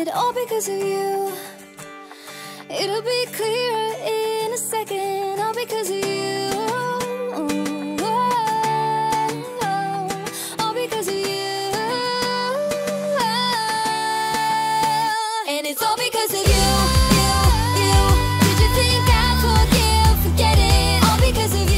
it all because of you. It'll be clearer in a second, all because of you. All because of you. And it's all because of you. Did you think I'd forget it? All because of you.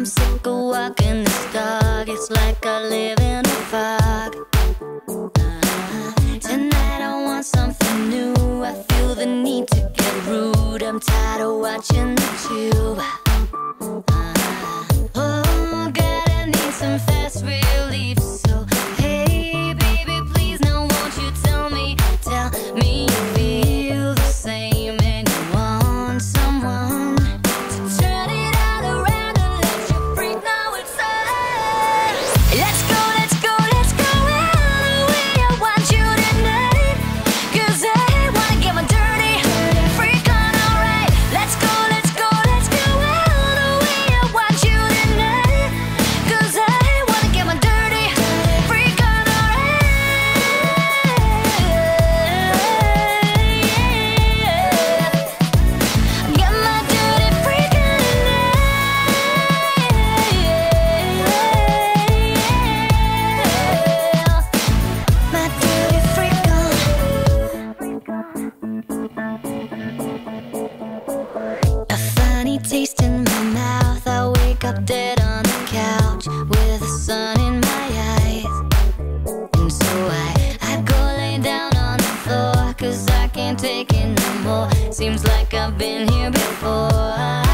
I'm sick of walking this dog. It's like I live in a fog. Tonight I want something new. I feel the need to get rude. I'm tired of watching the tube. Oh, God, I need some fast relief. So, hey, baby, please, now won't you tell me you feel the same and you want someone to turn it all around and let you freak. Now it's on. Let's go, let's go, let's go all the way. I want you tonight, 'cause I wanna get my dirty freak on, alright. Let's go, let's go, let's go all the way. I want you tonight, 'cause I wanna get my dirty freak on, alright. Get my dirty freak on tonight. My dirty freak on. A funny taste in my mouth. I wake up dead on the couch with the sun in my eyes. And so I go lay down on the floor, 'cause I can't take it no more. Seems like I've been here before.